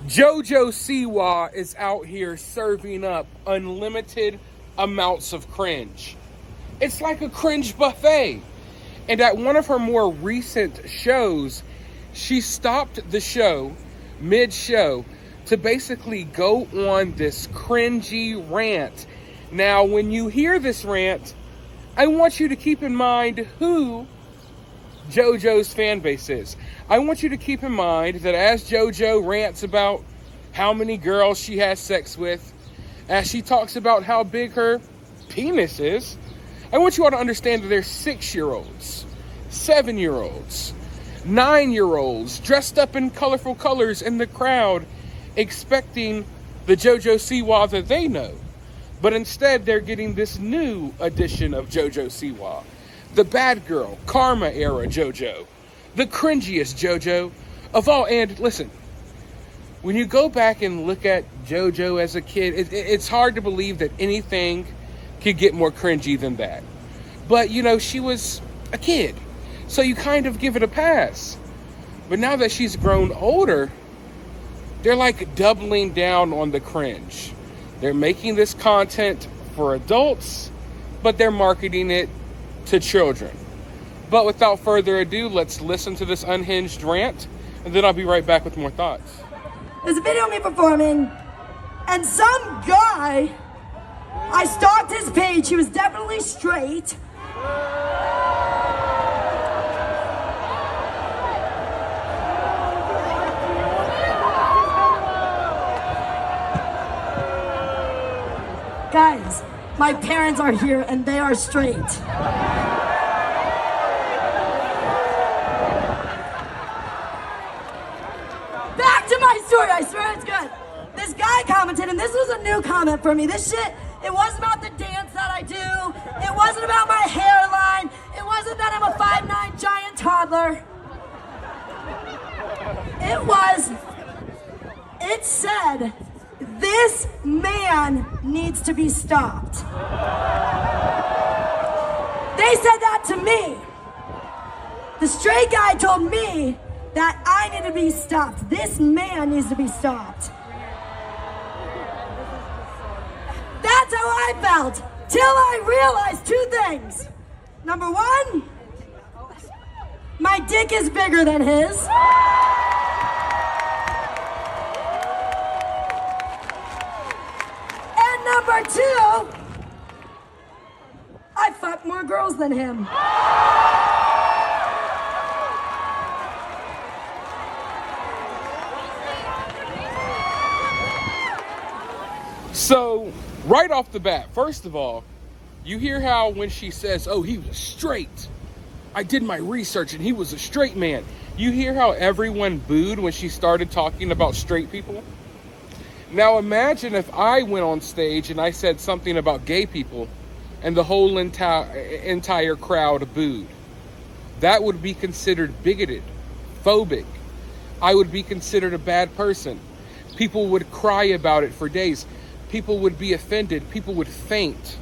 JoJo Siwa is out here serving up unlimited amounts of cringe. It's like a cringe buffet. And at one of her more recent shows, she stopped the show mid-show to basically go on this cringy rant. Now, when you hear this rant, I want you to keep in mind who JoJo's fan base is. I want you to keep in mind that as JoJo rants about how many girls she has sex with, as she talks about how big her penis is, I want you all to understand that there's 6-year-olds, 7-year-olds, 9-year-olds dressed up in colorful colors in the crowd expecting the JoJo Siwa that they know. But instead, they're getting this new edition of JoJo Siwa. The bad girl, karma era JoJo. The cringiest JoJo of all. And listen, when you go back and look at JoJo as a kid, it's hard to believe that anything could get more cringy than that. But, you know, she was a kid, so you kind of give it a pass. But now that she's grown older, they're like doubling down on the cringe. They're making this content for adults, but they're marketing it to children. But without further ado, let's listen to this Unhinged rant, and then I'll be right back with more thoughts. There's a video of me performing, and some guy, I stalked his page, he was definitely straight. Guys, my parents are here and they are straight. Back to my story, I swear it's good. This guy commented, and this was a new comment for me. This shit, it wasn't about the dance that I do. It wasn't about my hairline. It wasn't that I'm a 5'9" giant toddler. It said, this man needs to be stopped. They said that to me. The straight guy told me that I need to be stopped. This man needs to be stopped. That's how I felt, till I realized 2 things. Number 1, my dick is bigger than his. And number 2, I fuck more girls than him. So, right off the bat, first of all, you hear how when she says, oh, he was straight. I did my research and he was a straight man. You hear how everyone booed when she started talking about straight people? Now imagine if I went on stage and I said something about gay people and the whole entire crowd booed. That would be considered bigoted, phobic. I would be considered a bad person. People would cry about it for days. People would be offended. People would faint.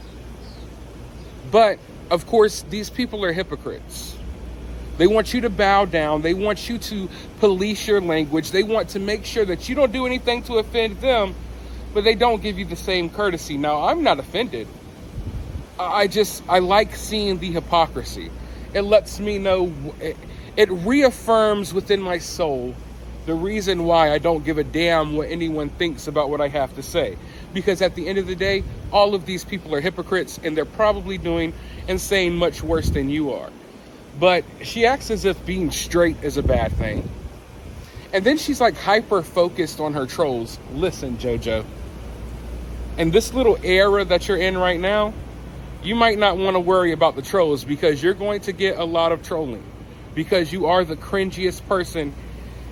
But, of course, these people are hypocrites. They want you to bow down. They want you to police your language. They want to make sure that you don't do anything to offend them, but they don't give you the same courtesy. Now, I'm not offended. I like seeing the hypocrisy. It lets me know, it reaffirms within my soul the reason why I don't give a damn what anyone thinks about what I have to say. Because at the end of the day, all of these people are hypocrites and they're probably doing and saying much worse than you are. But she acts as if being straight is a bad thing. And then she's like hyper-focused on her trolls. Listen, JoJo, in this little era that you're in right now, you might not want to worry about the trolls because you're going to get a lot of trolling. Because you are the cringiest person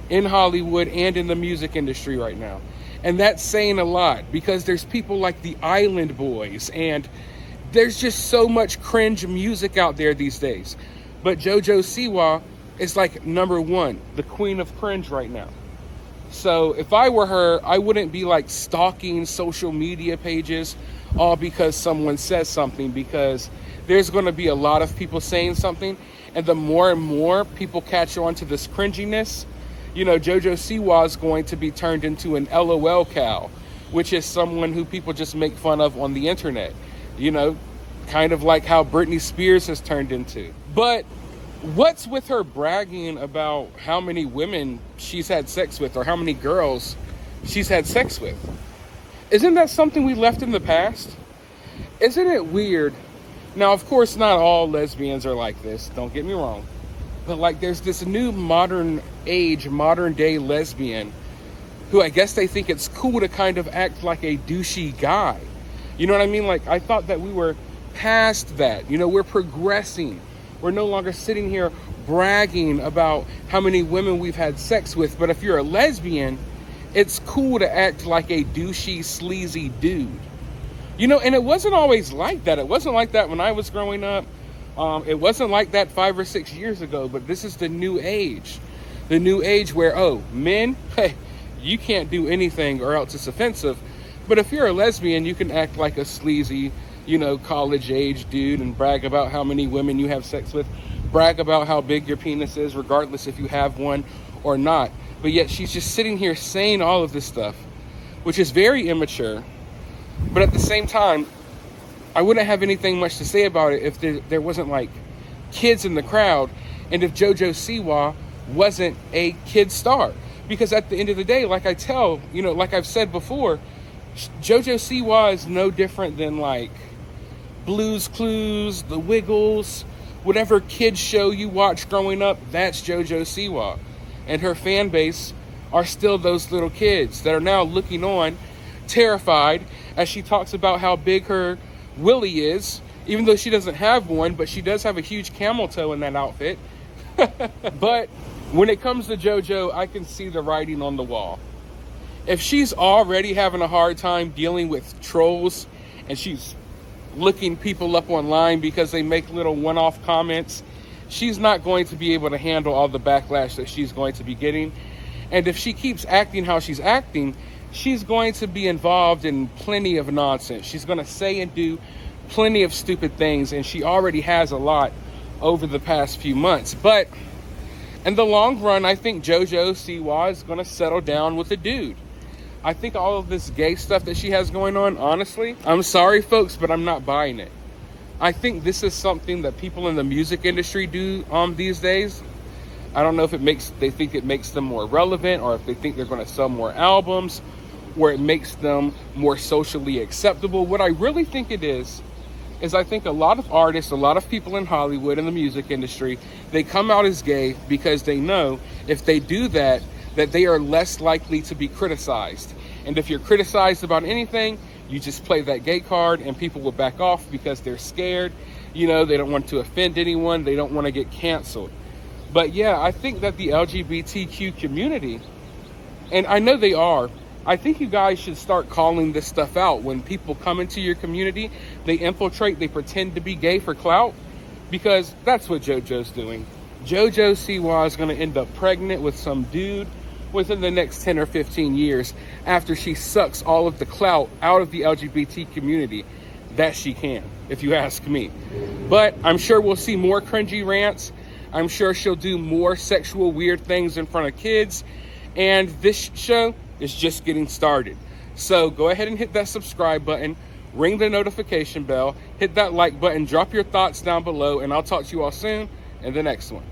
in Hollywood and in the music industry right now. And that's saying a lot because there's people like the Island Boys and there's just so much cringe music out there these days. But JoJo Siwa is like number 1, the queen of cringe right now. So if I were her, I wouldn't be like stalking social media pages all because someone says something, because there's going to be a lot of people saying something. And the more and more people catch on to this cringiness, you know, JoJo Siwa is going to be turned into an LOL cow, which is someone who people just make fun of on the internet. You know, kind of like how Britney Spears has turned into. But what's with her bragging about how many women she's had sex with or how many girls she's had sex with? Isn't that something we left in the past? Isn't it weird? Now, of course, not all lesbians are like this, don't get me wrong. But like there's this new modern day lesbian who I guess they think it's cool to kind of act like a douchey guy. You know what I mean? Like, I thought that we were past that. You know, we're progressing. We're no longer sitting here bragging about how many women we've had sex with. But if you're a lesbian, it's cool to act like a douchey, sleazy dude. You know, and it wasn't always like that. It wasn't like that when I was growing up. It wasn't like that 5 or 6 years ago. But this is the new age. The new age where, oh, men, hey, you can't do anything or else it's offensive. But if you're a lesbian, you can act like a sleazy, you know, college-age dude and brag about how many women you have sex with. Brag about how big your penis is, regardless if you have one or not. But yet she's just sitting here saying all of this stuff, which is very immature. But at the same time, I wouldn't have anything much to say about it if there wasn't, like, kids in the crowd and if JoJo Siwa wasn't a kid star. Because at the end of the day, like I've said before, JoJo Siwa is no different than like Blue's Clues, The Wiggles, whatever kids show you watch growing up, that's JoJo Siwa. And her fan base are still those little kids that are now looking on, terrified, as she talks about how big her willy is, even though she doesn't have one, but she does have a huge camel toe in that outfit. But when it comes to JoJo, I can see the writing on the wall. If she's already having a hard time dealing with trolls and she's looking people up online because they make little one-off comments, she's not going to be able to handle all the backlash that she's going to be getting. And if she keeps acting how she's acting, she's going to be involved in plenty of nonsense. She's going to say and do plenty of stupid things, and she already has a lot over the past few months. But in the long run, I think JoJo Siwa is going to settle down with a dude. I think all of this gay stuff that she has going on, honestly, I'm sorry, folks, but I'm not buying it. I think this is something that people in the music industry do these days. I don't know if they think it makes them more relevant, or if they think they're going to sell more albums, or it makes them more socially acceptable. What I really think it is I think a lot of artists, a lot of people in Hollywood, in the music industry, they come out as gay because they know if they do that they are less likely to be criticized. And if you're criticized about anything, you just play that gay card and people will back off because they're scared. You know, they don't want to offend anyone. They don't want to get canceled. But yeah, I think that the LGBTQ community, and I know they are, I think you guys should start calling this stuff out. When people come into your community, they infiltrate, they pretend to be gay for clout, because that's what JoJo's doing. JoJo Siwa is going to end up pregnant with some dude within the next 10 or 15 years after she sucks all of the clout out of the LGBT community that she can, if you ask me. But I'm sure we'll see more cringy rants. I'm sure she'll do more sexual weird things in front of kids. And this show is just getting started. So go ahead and hit that subscribe button, ring the notification bell, hit that like button, drop your thoughts down below, and I'll talk to you all soon in the next one.